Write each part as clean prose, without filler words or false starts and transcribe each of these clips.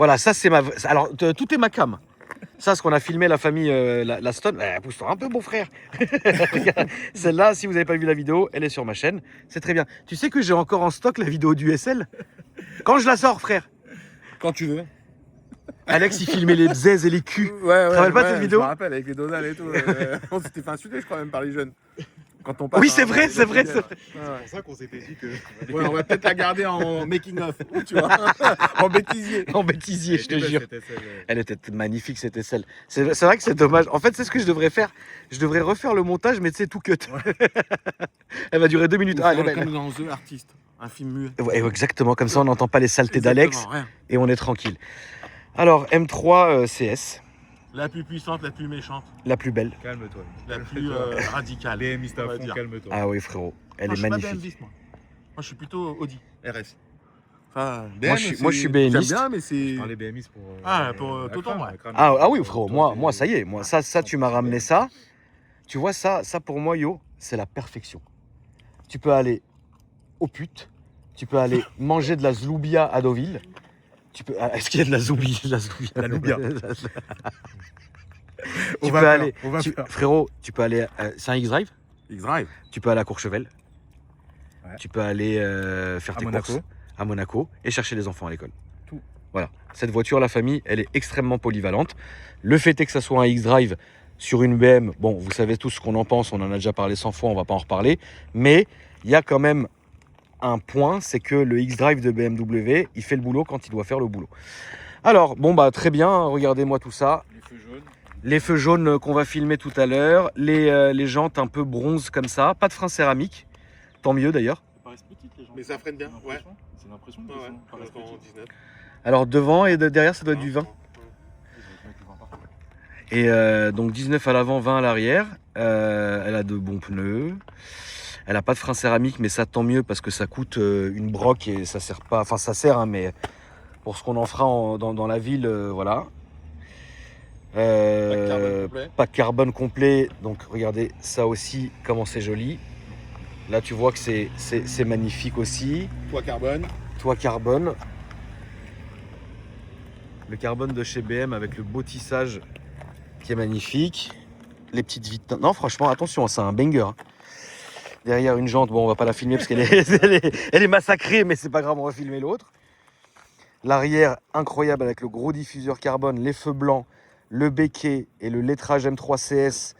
Voilà, ça c'est ma... Alors, tout est ma cam. Ça, ce qu'on a filmé, la famille la Stone. Pousse-toi un peu, mon frère. Celle-là, si vous n'avez pas vu la vidéo, elle est sur ma chaîne. C'est très bien. Tu sais que j'ai encore en stock la vidéo du SL. Quand je la sors, frère. Quand tu veux. Alex, il filmait les bzaises et les culs. Ouais, Tu te rappelles pas de cette vidéo? Je me rappelle, avec les Donald et tout. On s'était fait insulter, je crois, même par les jeunes. Quand on Oui, c'est vrai, c'est vrai, c'est vrai. C'est pour ça qu'on s'était dit que. Ouais, on va peut-être la garder en making-of, tu vois. En bêtisier. En bêtisier, je te jure. C'était celle, Elle était magnifique, c'était celle. C'est vrai que c'est dommage. En fait, c'est ce que je devrais faire. Je devrais refaire le montage, mais tu sais, tout cut. Elle va durer 2 minutes. Ah, elle est belle. comme dans The Artist, un film muet. Ouais, exactement, comme ça on n'entend pas les saletés d'Alex Exactement, rien. et on est tranquille. Alors, M3 CS, La plus puissante, la plus méchante, la plus belle. Calme-toi. la plus radicale. BMiste à on va fond, dire. calme-toi. Ah oui, frérot, elle Moi, est je suis pas magnifique. BMiste, moi. Moi, je suis plutôt Audi RS. Enfin, Moi, je suis BMiste. J'aime bien, mais c'est. Parler BMiste pour. Pour la Toton, crâne, ouais. la crâne. Ah oui, frérot, moi ça y est, moi ça tu m'as ramené ça. Tu vois, ça pour moi, yo, c'est la perfection. Tu peux aller au pute, tu peux aller manger de la zloubia à Deauville. Est-ce qu'il y a de la zoubia? La loubia. Tu va peux faire, aller, on va faire. frérot, tu peux aller, c'est un X-Drive, X-Drive. tu peux aller à Courchevel, Ouais. tu peux aller faire À tes Monaco. courses à Monaco et chercher les enfants à l'école. Tout. Voilà, cette voiture, la famille, elle est extrêmement polyvalente. Le fait est que ça soit un X-Drive sur une BM, bon, vous savez tous ce qu'on en pense, on en a déjà parlé 100 fois, on va pas en reparler, mais il y a quand même un point, c'est que le X-Drive de BMW, il fait le boulot quand il doit faire le boulot. Alors, bon bah très bien, regardez-moi tout ça. Les feux jaunes. Les feux jaunes qu'on va filmer tout à l'heure, les jantes un peu bronze comme ça, pas de frein céramique, tant mieux d'ailleurs. Ça paraît petite les gens. Mais ça freine bien, ouais. C'est l'impression Ouais, qu'ils ouais. sont paraissent Parce qu'en petites. 19. Alors devant et derrière ça doit être du 20. Ils ont mettre le vent partout. Et donc 19 à l'avant, 20 à l'arrière. Elle a de bons pneus. Elle a pas de frein céramique, mais ça tant mieux parce que ça coûte une broque et ça sert pas. Enfin ça sert, hein, mais pour ce qu'on en fera dans la ville, voilà. Carbone complet. Pack carbone complet. Donc regardez ça aussi, comment c'est joli. Là tu vois que c'est magnifique aussi. Toit carbone. Toit carbone. Le carbone de chez BM avec le beau tissage qui est magnifique. Les petites vitres. Non, franchement, attention, c'est un banger. Derrière une jante, bon, on va pas la filmer parce qu'elle est, elle est massacrée, mais c'est pas grave, on va filmer l'autre. L'arrière, incroyable avec le gros diffuseur carbone, les feux blancs, le béquet et le lettrage M3 CS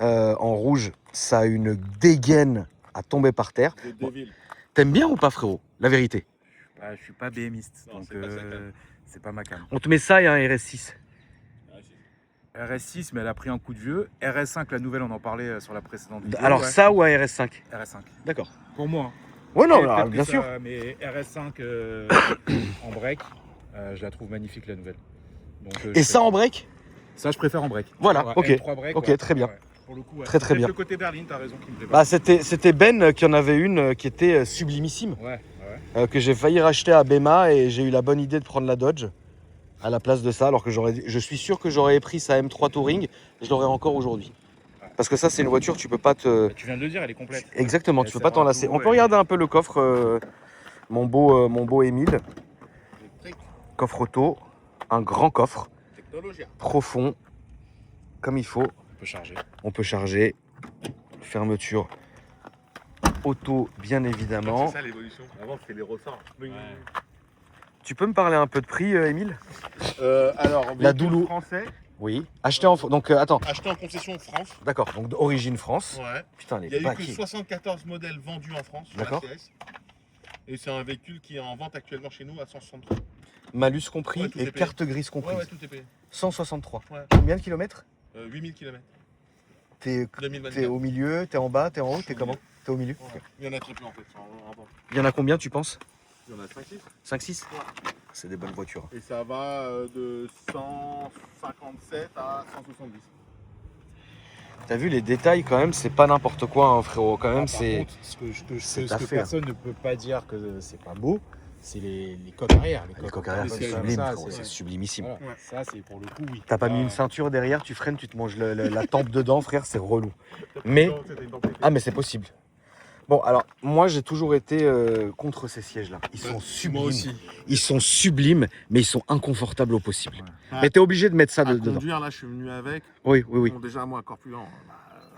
en rouge. Ça a une dégaine à tomber par terre. De Deville. T'aimes bien ou pas, frérot? La vérité. Bah, je suis pas BMiste, Non, donc c'est pas ça, quand même. c'est pas ma cam. On te met ça et un RS6. Ah, si. RS6, mais elle a pris un coup de vieux. RS5, la nouvelle, on en parlait sur la précédente vidéo. Alors ouais. ça ou un RS5? RS5. D'accord. Pour moi. Ouais, non, Et alors, peut-être bien que sûr. ça, mais RS5 en break, je la trouve magnifique, la nouvelle. Donc, Et ça en break? Ça, je préfère en break. Voilà, Ouais, ok. M3 break, Ok, ouais. très bien. Ouais. Pour le coup, ouais. Très, très Peut-être bien. le côté berline, t'as raison, qui me plaît Bah, pas. c'était Ben qui en avait une qui était sublimissime, Ouais, que j'ai failli racheter à Bema et j'ai eu la bonne idée de prendre la Dodge à la place de ça, alors que je suis sûr que j'aurais pris sa M3 Touring, je l'aurais encore aujourd'hui. Parce que ça, c'est une voiture, tu peux pas te... Bah, tu viens de le dire, elle est complète. Exactement, Elle tu peux sert pas t'en à lasser. tout, On peut et- regarder un peu le coffre, mon beau Émile. Électrique. Coffre auto, un grand coffre, Technologie. profond, comme il faut. On peut charger. On peut charger, fermeture auto, bien évidemment. C'est ça l'évolution. Avant, c'était les ressorts. Tu peux me parler un peu de prix, Émile? Alors, La véhicule Doulou. français, Oui. Acheté en... Donc, attends. acheté en concession France. D'accord, donc d'origine France. Ouais. Putain, Il y les a eu que baquets. 74 modèles vendus en France sur la D'accord. CS. Et c'est un véhicule qui est en vente actuellement chez nous à 163. Malus compris Ouais, tout et est payé. carte grise comprise. Ouais, tout est payé. 163. Ouais. Combien de kilomètres? 8000 km. T'es 2024. au milieu, t'es en bas, t'es en haut, t'es comment? T'es au milieu? Ouais. Il y en a très peu en fait. en vente. Il y en a combien, tu penses? Il y en a 5-6. 5-6? C'est des bonnes voitures. Et ça va de 157 à 170. T'as vu les détails quand même, c'est pas n'importe quoi, hein, frérot. Quand même, Par c'est. contre, c'est ce à que faire. personne ne peut pas dire que c'est pas beau, c'est les coques arrière. Les coques arrière, c'est c'est comme sublime, ça, frérot, c'est sublimissime. Voilà. Ouais. Ça, c'est pour le coup, oui. T'as pas mis une ceinture derrière, tu freines, tu te manges la tempe dedans, frère, c'est relou. Mais. Non, c'était une tempête. Ah, mais c'est possible. Bon, alors, moi, j'ai toujours été contre ces sièges-là. Ils sont sublimes. Moi aussi. Ils sont sublimes, mais ils sont inconfortables au possible. Ouais. Mais t'es obligé de mettre ça À dedans. conduire, là, je suis venu avec. Oui, oui, oui. Bon, déjà, moi, corpulent,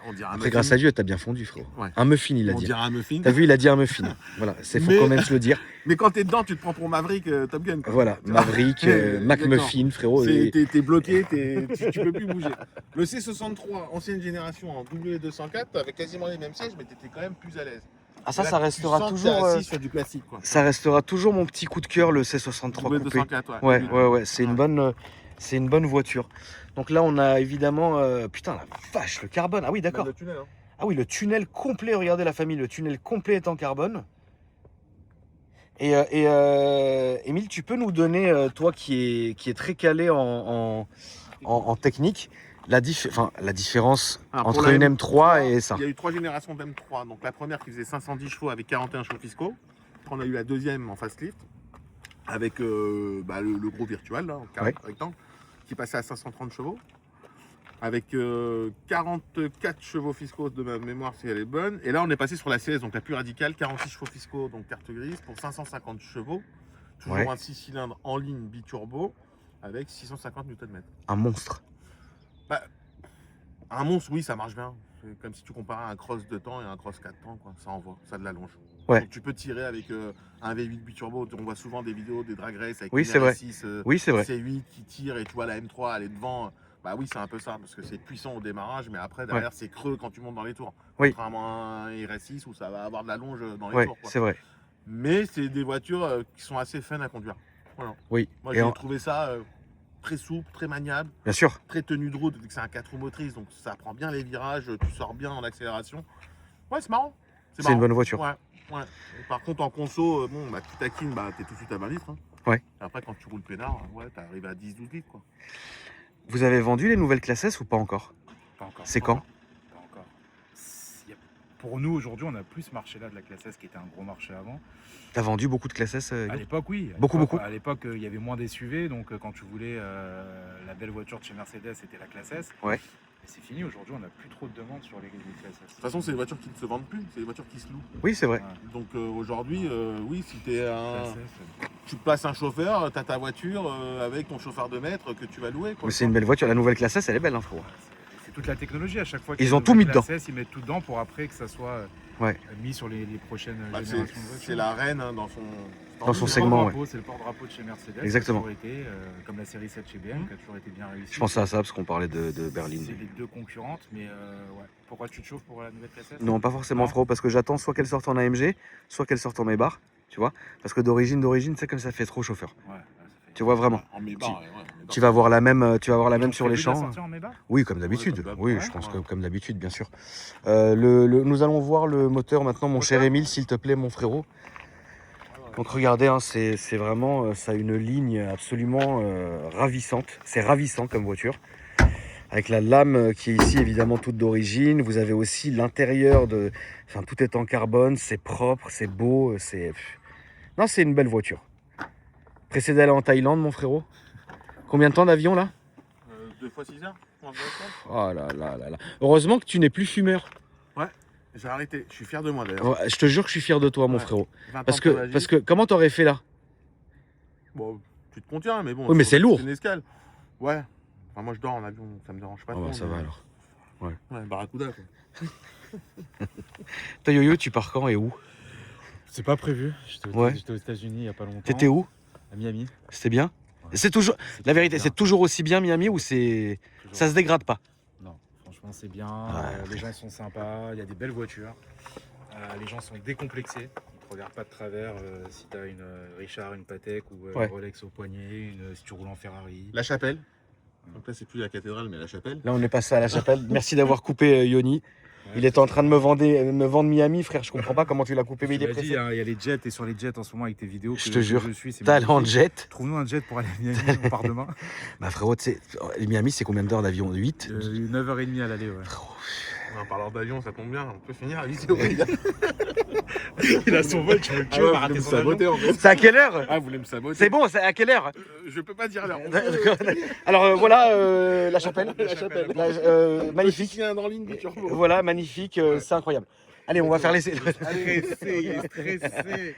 on dirait un Après, muffin. grâce à Dieu, t'as bien fondu, frérot. Ouais. Un muffin, il a On dit. dirait un muffin. T'as vu, il a dit un muffin. Voilà, faut Mais- quand même se le dire. Mais quand t'es dedans, tu te prends pour Maverick Top Gun. quoi. Voilà, Tu vois Maverick, Exactement. McMuffin, frérot. et- T'es bloqué, tu peux plus bouger. Le C63, ancienne génération en W204, t'avais quasiment les mêmes sièges, mais t'étais quand même plus à l'aise. Ah, ça, Là, ça tu restera sens que toujours. t'es assis sur du classique, quoi. Ça restera toujours mon petit coup de cœur, le C63 coupé. W204, Ouais, ouais, c'est Ouais. c'est une bonne voiture. Donc là, on a évidemment, putain, la vache, le carbone. Ah oui, d'accord. Même le tunnel, hein. Ah oui, le tunnel complet. Regardez la famille, le tunnel complet est en carbone. Et Émile, tu peux nous donner, toi qui est très calé en technique, la différence Alors, entre pour la une M3 et ça. Il y a eu 3 générations d'M3. Donc la première qui faisait 510 chevaux avec 41 chevaux fiscaux. On a eu la deuxième en facelift avec le gros virtual, là, en Ouais. rectangle, qui passait à 530 chevaux. Avec 44 chevaux fiscaux de ma mémoire si elle est bonne. Et là on est passé sur la CS, donc la plus radicale, 46 chevaux fiscaux, donc carte grise, pour 550 chevaux. Toujours Ouais. un 6 cylindres en ligne biturbo avec 650 Nm. Un monstre. Un monstre, oui, ça marche bien. C'est comme si tu comparais un cross 2 temps et un cross 4 temps, quoi. Ça envoie, ça a de la longe. Ouais. Donc tu peux tirer avec un V8 biturbo. On voit souvent des vidéos des drag race avec Oui, une c'est vrai. RS6 Oui, c'est vrai. C8 qui tire et tu vois la M3 elle est devant. Bah oui, c'est un peu ça parce que c'est puissant au démarrage, mais après derrière c'est creux quand tu montes dans les tours. Oui. Contrairement à un RS6 où ça va avoir de la longe dans les Ouais, tours, quoi. c'est vrai. Mais c'est des voitures qui sont assez fun à conduire. Voilà. Oui. Moi Et j'ai en- trouvé ça très souple, très maniable. Bien sûr. Très tenue de route, vu que c'est un 4 roues motrices, donc ça prend bien les virages, tu sors bien en accélération. Ouais, c'est marrant. C'est marrant. une bonne voiture. Ouais, ouais. Et par contre, en conso, bon, bah, tu taquines, bah, t'es tout de suite à 20 litres. Hein. Ouais. Et après, quand tu roules peinard, ouais, t'arrives à 10-12 litres, quoi. Vous avez vendu les nouvelles classes S ou pas encore? Pas encore. C'est quand? Pas encore. Pour nous, aujourd'hui, on a plus ce marché-là de la classe S qui était un gros marché avant. T'as vendu beaucoup de classes S À Hugo l'époque, oui. Beaucoup. À l'époque, il y avait moins d'SUV, donc quand tu voulais la belle voiture de chez Mercedes, c'était la classe S. Ouais. Et c'est fini, aujourd'hui, on n'a plus trop de demandes sur les classes S. De toute façon, c'est des voitures qui ne se vendent plus, c'est des voitures qui se louent. Oui, c'est vrai. Ouais, Donc aujourd'hui, oui, si t'es un. classe S, Tu te places un chauffeur, t'as ta voiture avec ton chauffeur de maître que tu vas louer, quoi. Mais c'est une belle voiture. La nouvelle classe S, elle est belle, hein, frérot. c'est toute la technologie à chaque fois. Ils ont tout mis dedans. Ils mettent tout dedans pour après que ça soit Ouais. mis sur les prochaines Bah, générations de voitures. c'est la reine hein, dans son. Dans son C'est le segment, porte-drapeau, c'est le porte-drapeau de chez Mercedes. Exactement. Ça a toujours été, comme la série 7 chez BM, qui a toujours été bien réussie. Je pensais à ça parce qu'on parlait de Berlin. C'est les deux concurrentes, mais ouais. Pourquoi tu te chauffes pour la nouvelle classe S? Non, pas forcément, Non. frérot, parce que j'attends soit qu'elle sorte en AMG, soit qu'elle sorte en Maybach, tu vois. Parce que d'origine, c'est comme ça fait trop chauffeur. Ouais, ça fait- Tu vois vraiment. En Maybach, ouais, Maybach. Tu vas avoir la même, Ils ont sur les prévu de la champs. sortir en Maybach? Oui, comme d'habitude. Ouais, comme Oui, d'hab, je ouais, pense ouais. que comme d'habitude, bien sûr. Nous allons voir le moteur maintenant, mon cher Émile, s'il te plaît, mon frérot. Donc regardez, hein, c'est vraiment, ça a une ligne absolument ravissante. C'est ravissant comme voiture. Avec la lame qui est ici, évidemment, toute d'origine. Vous avez aussi l'intérieur de... Enfin, tout est en carbone, c'est propre, c'est beau, c'est... Non, c'est une belle voiture. Précédé d'aller en Thaïlande, mon frérot. Combien de temps d'avion, là? 2 fois 6 heures. Oh là là là là. Heureusement que tu n'es plus fumeur. J'ai arrêté, je suis fier de moi d'ailleurs. Ouais, je te jure que je suis fier de toi, mon Ouais. frérot. 20 ans Parce de tabagisme. que comment t'aurais fait là? Bon, tu te contiens, mais bon. Oui, mais c'est lourd. C'est une escale. Ouais. Enfin, moi je dors en avion, donc ça me dérange pas Ah trop. bah, ça mais- va alors. Ouais, Barracuda quoi. Toi, Yo-Yo, tu pars quand et où? C'est pas prévu. J'étais Ouais. aux États-Unis il y a pas longtemps. T'étais où? À Miami. C'était bien? Ouais. C'est toujours... La vérité, bien. c'est toujours aussi bien Miami ou c'est... Toujours. Ça se dégrade pas? Non, franchement, c'est bien. Ouais. Les gens sont sympas. Il y a des belles voitures. Les gens sont décomplexés. Ils te regardent pas de travers si tu as une Richard, une Patek ou Ouais. une Rolex au poignet, si tu roules en Ferrari. La chapelle. Donc là, c'est plus la cathédrale, mais la chapelle. Là, on est passé à la chapelle. Merci d'avoir coupé Yoni. Ouais, Il était en train de me vendre Miami, frère. Je comprends pas comment tu l'as coupé, mais il Tu est l'as dit, pressé. hein, il y a les jets et sur les jets en ce moment avec tes vidéos. Je que te jure. Je suis, c'est T'es allé en magnifique. jet? Trouve-nous un jet pour aller à Miami, on part demain. Bah frérot, tu sais, Miami, c'est combien d'heures d'avion? 8? 9h30 à l'aller, ouais. En parlant d'avion, ça tombe bien, on peut finir la vidéo. Il a son vol, tu veux le Ah tuer, ouais, on va vous rater voulez me son avion. saboter en fait. C'est à quelle heure? Ah, vous voulez me saboter? C'est bon, c'est à quelle heure? Je peux pas dire l'heure. Alors voilà la chapelle. La chapelle. Magnifique. Magnifique. Un en ligne du turbo. Voilà, magnifique, c'est incroyable. Allez, on va faire les. Allez, il est stressé.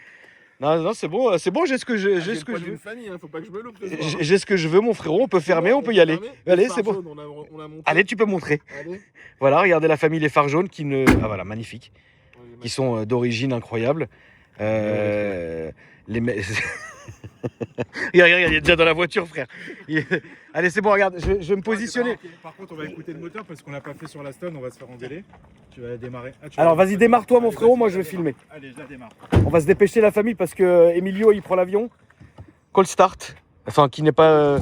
Non, c'est bon, j'ai ce que je, j'ai J'ai ce que je veux. une famille, hein, faut pas que je me loupe. ce soir. J'ai ce que je veux, mon frérot. On peut fermer, on peut y aller. Allez, c'est bon. On a monté. Allez, tu peux montrer. Allez. Voilà, regardez la famille Les Phares Jaunes qui ne. Ah voilà, magnifique. Qui sont d'origine incroyable. Les regarde, il est déjà dans la voiture, frère. Allez, c'est bon, regarde, je vais me positionner. Par contre, on va écouter le moteur parce qu'on l'a pas fait sur la stone, on va se faire engueuler. Tu vas la démarrer. Ah, Alors, vas-y, démarre-toi, mon frérot, moi je vais filmer. Allez, je la démarre. On va se dépêcher, la famille, parce que Emilio, il prend l'avion. Call start. Enfin, qui n'est pas.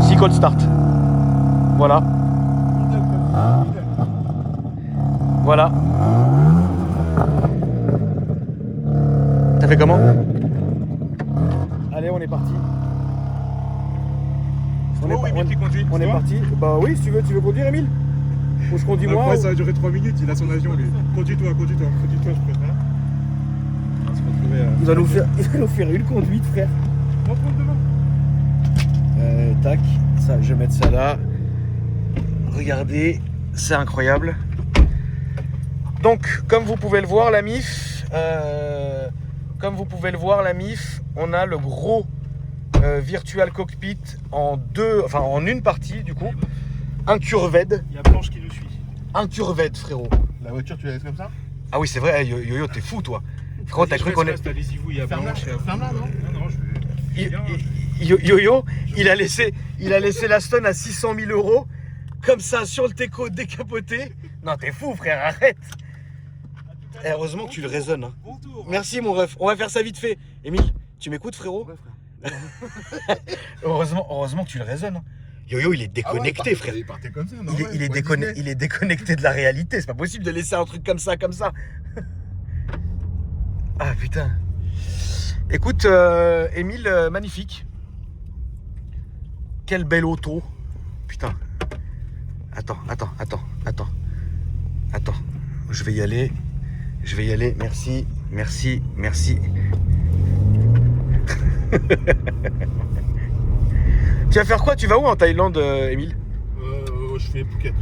Si, call start. Voilà. Voilà. T'as fait comment? Allez, on est parti. Qui conduit. On est parti. Bah oui, si tu veux conduire, Emile? Ou je conduis moi? Après, ça va durer 3 minutes, il a son avion lui. Conduis-toi, je préfère. On va se retrouver. Il va nous faire une conduite, frère. On prend devant. Tac, ça, je vais mettre ça là. Regardez, c'est incroyable. Donc, comme vous pouvez le voir, la MIF, on a le gros virtual cockpit en une partie du coup. Un curved. Il y a Blanche qui nous suit. Un curved, frérot. La voiture, tu la laisses comme ça? Ah oui, c'est vrai, Yo-Yo, t'es fou, toi. Frérot, t'as cru qu'on est. Allez-y, vous, il y a Blanche. Ferme-la, non? Non, je vais. Yo-Yo, il a laissé la Stone à 600 000 €, comme ça, sur le Teco décapoté. Non, t'es fou, frère, arrête. Eh, heureusement que tu le raisonnes. Hein. Bon tour. Merci, mon ref. On va faire ça vite fait. Émile, tu m'écoutes, frérot? Ouais, frère. Heureusement que tu le raisonnes. Hein. Yo-Yo, il est déconnecté, frère. Il partait comme ça, non? Il est déconnecté de la réalité. C'est pas possible de laisser un truc comme ça. Ah, putain. Écoute, Émile, magnifique. Quelle belle auto. Putain. Attends. Je vais y aller. Merci. Tu vas faire quoi? Tu vas où en Thaïlande, Émile? Je fais Phuket.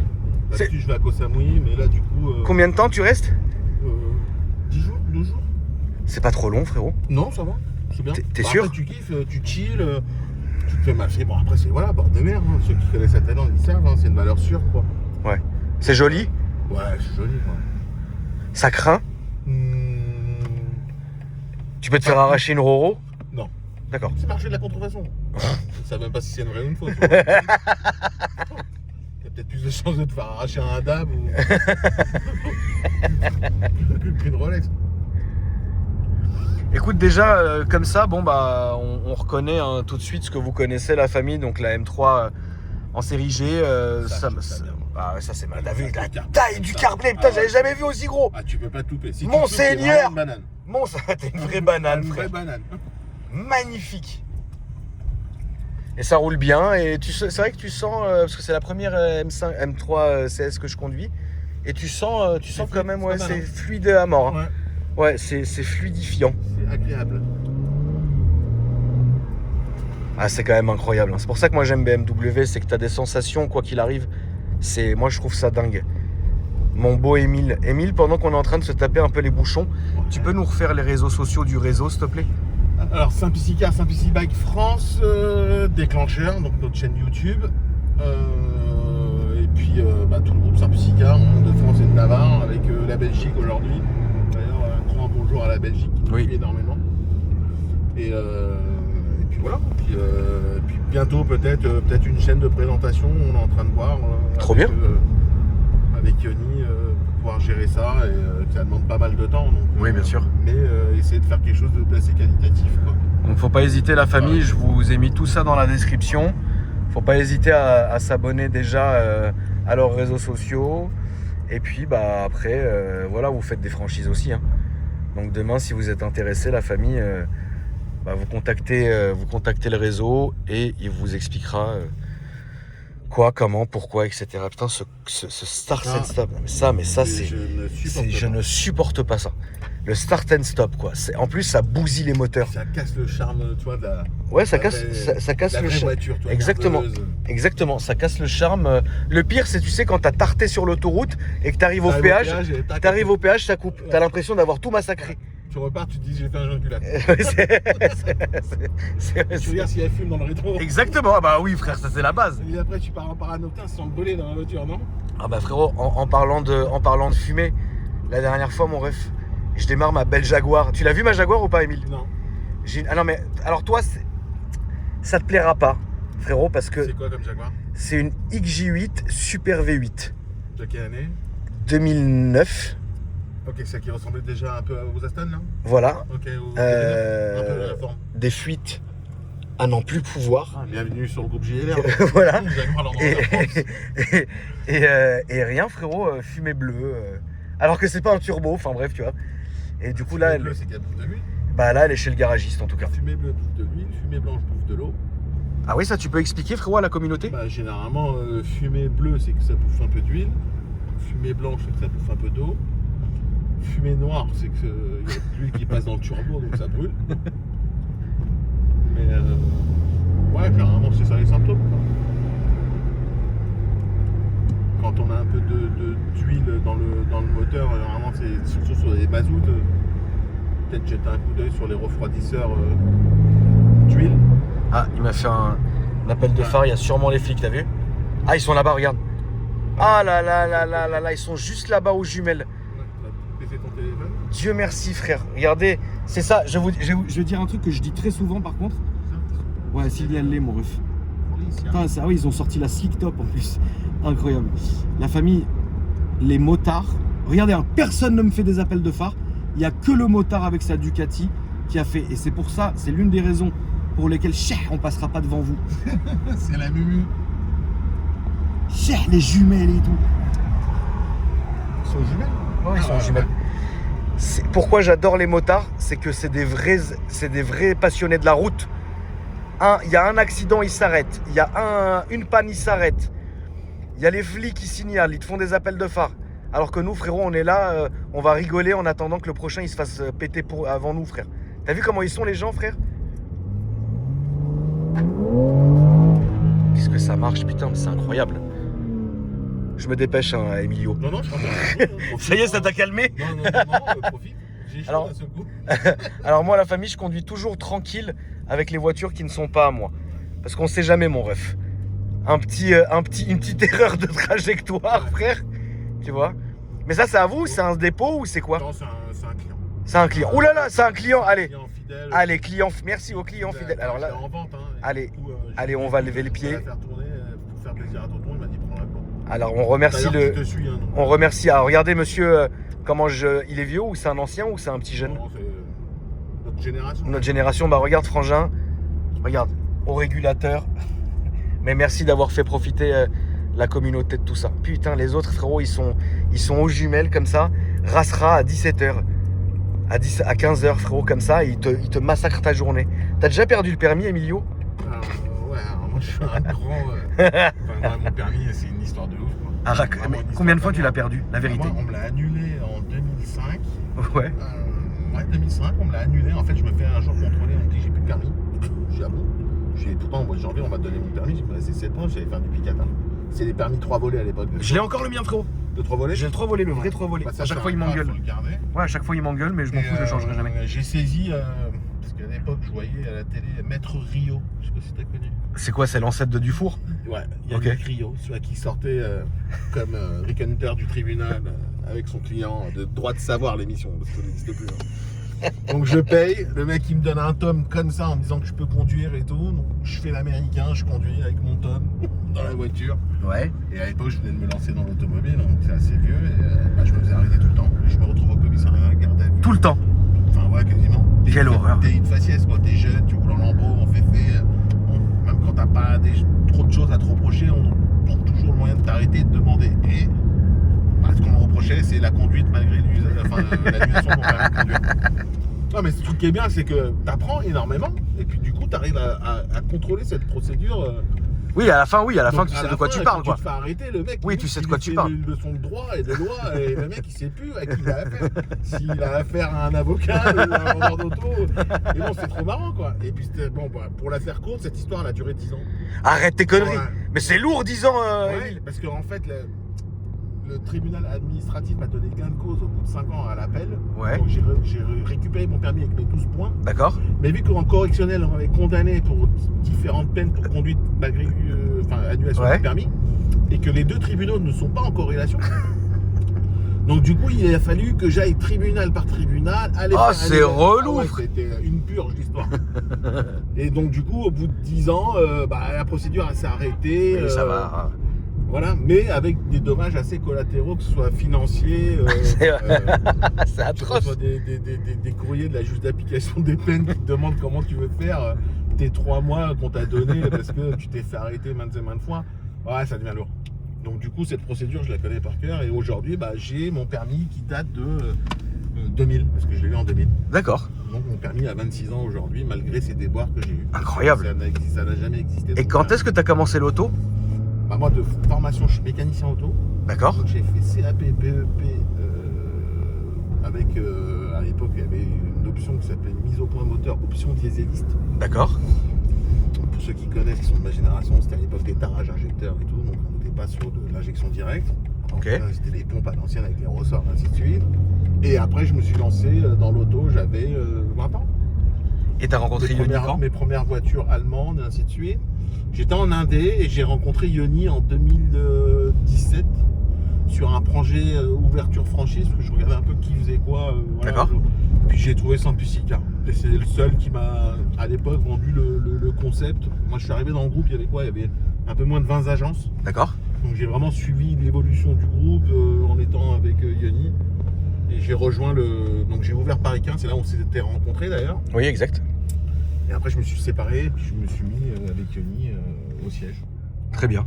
D'habitude, je vais à Koh Samui, mais là, du coup. Combien de temps tu restes? 10 jours, 12 jours. C'est pas trop long, frérot. Non, ça va. C'est bien. T'es sûr? Après, tu kiffes, tu chill, tu te fais masser. Bon, après, c'est voilà, bord de mer. Hein. Ceux qui connaissent la Thaïlande, ils savent, hein, c'est une valeur sûre, quoi. Ouais. C'est joli? Ouais, c'est joli, quoi. Ça craint? Tu peux te faire arracher une Roro? Non. D'accord. C'est marché de la contrefaçon. Je sais même pas si c'est une vraie ou une fausse. Tu vois. Il y a peut-être plus de chances de te faire arracher un Dab ou. qu'une Rolex. Écoute, déjà, comme ça, bon, bah, on reconnaît hein, tout de suite ce que vous connaissez, la famille, donc la M3 en série G. Ça c'est mal. T'as vu la taille du carblé? Putain, j'avais jamais vu aussi gros. Ah, tu peux pas te louper. Si Monseigneur! Une banane. Bon, ça, t'es une vraie banane, Une vraie frère. banane. Magnifique. Et ça roule bien. Et c'est vrai que tu sens, parce que c'est la première M3 CS que je conduis, et tu sens quand même, ouais, c'est fluide à mort. Hein. Ouais, c'est fluidifiant. C'est agréable. Ah, c'est quand même incroyable. Hein. C'est pour ça que moi j'aime BMW, c'est que tu as des sensations, quoi qu'il arrive. Moi je trouve ça dingue. Mon beau Émile. Émile, pendant qu'on est en train de se taper un peu les bouchons, tu peux nous refaire les réseaux sociaux du réseau, s'il te plaît? Alors, Simplicity Car, Simplicity Bike France, déclencheur, donc notre chaîne YouTube. Et puis tout le groupe Simplicity Car, de France et de Navarre, avec la Belgique aujourd'hui. D'ailleurs, un grand bonjour à la Belgique qui nous suit énormément. Et puis voilà. Puis bientôt peut-être une chaîne de présentation, on est en train de voir. Trop bien. Avec Yoni pour pouvoir gérer ça et ça demande pas mal de temps. Donc, oui, bien sûr. Mais essayer de faire quelque chose d'assez qualitatif, quoi. Donc faut pas hésiter, la famille, je vous ai mis tout ça dans la description. Faut pas hésiter à s'abonner déjà à leurs réseaux sociaux. Et puis bah après, voilà, vous faites des franchises aussi. Hein. Donc demain, si vous êtes intéressé, la famille, vous contactez le réseau et il vous expliquera Quoi, comment, pourquoi, etc. Putain, ce start and stop. Mais ça, c'est... Je ne supporte pas ça. Le start and stop, quoi. En plus, ça bousille les moteurs. Ça casse le charme, tu vois, de la... Ouais, ça casse le charme. Voiture, tu vois, Exactement. nerveuse. Exactement, ça casse le charme. Le pire, c'est, tu sais, quand t'as tarté sur l'autoroute et que t'arrive au péage, ça coupe. T'as l'impression d'avoir tout massacré. Tu repars, tu te dis j'ai fait un joint de culate. Tu regardes s'il y a fume dans le rétro. Exactement, bah oui frère, ça c'est la base. Et après tu pars en paranotin sans voler dans la voiture, non? Ah bah frérot, en parlant de fumée, la dernière fois mon ref, je démarre ma belle Jaguar. Tu l'as vu ma Jaguar ou pas, Emile? Non. Ah non mais, alors toi, ça te plaira pas, frérot, parce que... C'est quoi comme Jaguar? C'est une XJ8 Super V8. De quelle année? 2009. Ok, ça qui ressemblait déjà un peu aux Aston, là? Voilà. Ok, un peu la forme. Des fuites à n'en plus pouvoir. Bienvenue sur le groupe JLR. Voilà. Jaguar, Et rien, frérot, fumée bleue. Alors que c'est pas un turbo, enfin bref, tu vois. Et du coup, là, Fumée bleue, c'est qu'elle bouffe de l'huile. Bah là, elle est chez le garagiste en tout cas. Fumée bleue bouffe de l'huile, fumée blanche bouffe de l'eau. Ah oui, ça tu peux expliquer, frérot, à la communauté? Bah, généralement, fumée bleue, c'est que ça bouffe un peu d'huile. Fumée blanche, c'est que ça bouffe un peu d'eau. Fumée noire, c'est que y a de l'huile qui passe dans le turbo, donc ça brûle. Mais ouais, généralement, c'est ça les symptômes, quoi. Quand on a un peu d'huile dans le moteur, normalement, c'est surtout sur les mazoutes. Peut-être jeter un coup d'œil sur les refroidisseurs d'huile. Ah, il m'a fait un appel de phare, il y a sûrement les flics, t'as vu? Ah, ils sont là-bas, regarde. Ah là là là là là là, ils sont juste là-bas aux jumelles. Baisser ton téléphone. Dieu merci, frère. Regardez, c'est ça, je vais dire un truc que je dis très souvent par contre. Ouais, Sylvia l'est, mon ref. Putain, ça, oui, ils ont sorti la Slick Top en plus. Incroyable. La famille, les motards. Regardez, hein, personne ne me fait des appels de phare. Il n'y a que le motard avec sa Ducati qui a fait. Et c'est pour ça, c'est l'une des raisons pour lesquelles on passera pas devant vous. C'est la mumu. Les jumelles et tout. Ils sont jumelles? Ouais, ils sont jumelles. Pourquoi j'adore les motards, c'est que c'est des vrais passionnés de la route. Il y a un accident, ils s'arrêtent. Il y a une panne, ils s'arrêtent. Il y a les flics qui signalent, ils te font des appels de phare. Alors que nous, frérot, on est là, on va rigoler en attendant que le prochain il se fasse péter avant nous, frère. T'as vu comment ils sont les gens, frère? Qu'est-ce que ça marche, putain, c'est incroyable. Je me dépêche, hein, Emilio. Non, je pense pas. Ça y est, ça t'a calmé? Non, profite. J'ai chaud d'un seul coup. Alors moi, la famille, je conduis toujours tranquille avec les voitures qui ne sont pas à moi. Parce qu'on sait jamais, mon ref. Une petite erreur de trajectoire, frère. Tu vois? Mais ça, c'est à vous? C'est un dépôt ou c'est quoi? Non, c'est un client. C'est un client. Ouh là là, c'est un client. Allez. Client fidèle. Allez, client. Merci aux clients fidèles. Alors là, en vente, hein. allez, Du coup, allez, on va lever le pied. Faire tourner pour faire plaisir à tonton. Il m'a dit prends-la quoi. Alors on remercie je te suis, hein, donc, on remercie. Alors regardez, monsieur, il est vieux ou c'est un ancien ou c'est un petit jeune? Non, c'est notre génération. Notre génération. Bah regarde, frangin. Regarde, au régulateur. Mais merci d'avoir fait profiter la communauté de tout ça. Putain, les autres frérots, ils sont aux jumelles comme ça. Rassera à 17h. À 15h, frérot, comme ça, ils te massacrent ta journée. T'as déjà perdu le permis, Emilio? Ouais, alors moi je suis un grand. Mon permis, c'est une histoire de ouf, quoi. Ah, mais combien de fois tu l'as perdu, la vérité? Moi, on me l'a annulé en 2005. Ouais. Ouais, 2005, on me l'a annulé. En fait, je me fais un jour contrôler, on me dit j'ai plus de permis. Je dis ah bon? J'ai tout le temps, au mois de janvier, on m'a donné mon permis, j'ai passé 7 mois, j'allais faire du picatin. C'est les permis 3 volets à l'époque. Je l'ai encore le mien, frérot. De 3 volets? J'ai le 3 volets, le vrai 3 volets. Bah, ça, à chaque fois, il m'engueule. Ouais, à chaque fois, il m'engueule, mais je m'en fous, je le changerai jamais. J'ai saisi, parce qu'à l'époque, je voyais à la télé Maître Rio. Je sais pas si t'as connu. C'est quoi, c'est l'ancêtre de Dufour? Ouais, il y a Maître Rio, celui qui sortait comme Rick Hunter du tribunal avec son client de droit de savoir l'émission, parce que ça n'existe plus. Hein. Donc je paye, le mec il me donne un tome comme ça en me disant que je peux conduire et tout. Donc je fais l'américain, je conduis avec mon tome dans la voiture. Ouais. Et à l'époque je venais de me lancer dans l'automobile, donc c'est assez vieux. Et je me faisais arrêter tout le temps. Et je me retrouve au commissariat, garde à vue. Tout le temps? Enfin ouais, quasiment. Quelle horreur. T'es une faciès quoi, t'es jeune, tu roules en lambeau, on fait. Même quand t'as pas trop de choses à te reprocher, on trouve toujours le moyen de t'arrêter et de demander. Et ce qu'on me reprochait, c'est la conduite malgré l'annulation qu'on permet de conduire. Non, mais ce truc qui est bien, c'est que tu apprends énormément et puis du coup, tu arrives à contrôler cette procédure Oui, à la fin, Donc, tu à sais la de quoi fin, tu parles, quand quoi. Tu te fais arrêter, le mec. Oui, tu sais de quoi tu parles. Une leçon de droit et de loi, et le mec, il sait plus à qui il a affaire. S'il a affaire à un avocat ou à un vendeur d'auto. Mais bon, c'est trop marrant, quoi. Et puis, bon, bah, pour la faire courte, cette histoire, elle a duré 10 ans. Arrête tes conneries. Ouais. Mais c'est lourd, 10 ans, Ouais, Émile. parce qu'en fait, le tribunal administratif m'a donné gain de cause au bout de 5 ans à l'appel. Ouais. Donc j'ai récupéré mon permis avec mes 12 points. D'accord. Mais vu qu'en correctionnel, on m'avait condamné pour différentes peines pour conduite malgré annulation Ouais. du permis, et que les deux tribunaux ne sont pas en corrélation. Donc du coup, il a fallu que j'aille tribunal par tribunal. Aller Ah, faire c'est annulation. relou. Ah ouais, c'était une purge d'histoire. Et donc du coup, au bout de 10 ans, la procédure elle s'est arrêtée. Oui, ça va. Voilà, mais avec des dommages assez collatéraux, que ce soit financiers, C'est que ce atroce. soit des courriers de la juge d'application des peines qui te demandent comment tu veux faire tes 3 mois qu'on t'a donné parce que tu t'es fait arrêter maintes et maintes fois. Ouais, ça devient lourd. Donc du coup, cette procédure, je la connais par cœur. Et aujourd'hui, j'ai mon permis qui date de 2000, parce que je l'ai eu en 2000. D'accord. Donc mon permis a 26 ans aujourd'hui, malgré ces déboires que j'ai eu. Incroyable. Ça n'a jamais existé. Et quand est-ce que tu as commencé l'auto? Moi, de formation, je suis mécanicien auto. D'accord. Donc j'ai fait CAP, BEP, avec, à l'époque, il y avait une option qui s'appelait mise au point moteur, option dieseliste. D'accord. Donc, pour ceux qui connaissent, qui sont de ma génération, c'était à l'époque des tarages injecteurs et tout, donc on n'était pas sur de l'injection directe. Ok. C'était les pompes à l'ancienne avec les ressorts, ainsi de suite. Et après, je me suis lancé dans l'auto, j'avais 20 ans. Et t'as rencontré Yoni quand? Mes premières voitures allemandes, et ainsi de suite. J'étais en Indé et j'ai rencontré Yoni en 2017 sur un projet ouverture franchise, parce que je regardais un peu qui faisait quoi. Voilà. D'accord. Puis j'ai trouvé Sampusica. Et c'est le seul qui m'a, à l'époque, vendu le concept. Moi, je suis arrivé dans le groupe, il y avait quoi? Il y avait un peu moins de 20 agences. D'accord. Donc j'ai vraiment suivi l'évolution du groupe en étant avec Yoni. Et j'ai rejoint donc j'ai ouvert Paris 15, c'est là où on s'était rencontrés d'ailleurs. Oui, exact. Et après je me suis séparé et puis je me suis mis avec Yoni au siège. Très bien.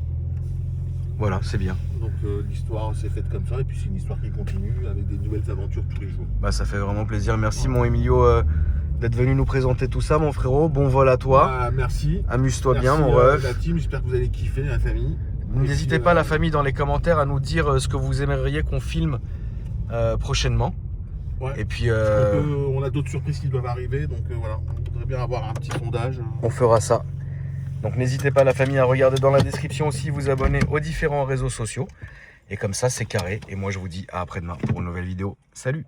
Voilà, c'est bien. Donc l'histoire s'est faite comme ça et puis c'est une histoire qui continue avec des nouvelles aventures tous les jours. Bah, ça fait vraiment plaisir. Merci, mon Emilio, d'être venu nous présenter tout ça, mon frérot. Bon vol à toi. Ah, merci. Amuse-toi bien, Merci, mon ref. la team, j'espère que vous allez kiffer la famille. N'hésitez pas, la famille, dans les commentaires, à nous dire ce que vous aimeriez qu'on filme prochainement. Ouais. Et puis, On a d'autres surprises qui doivent arriver, donc voilà, on voudrait bien avoir un petit sondage. on fera ça. Donc n'hésitez pas, la famille, à regarder dans la description aussi, vous abonner aux différents réseaux sociaux. Et comme ça, c'est carré. Et moi, je vous dis à après-demain pour une nouvelle vidéo. Salut!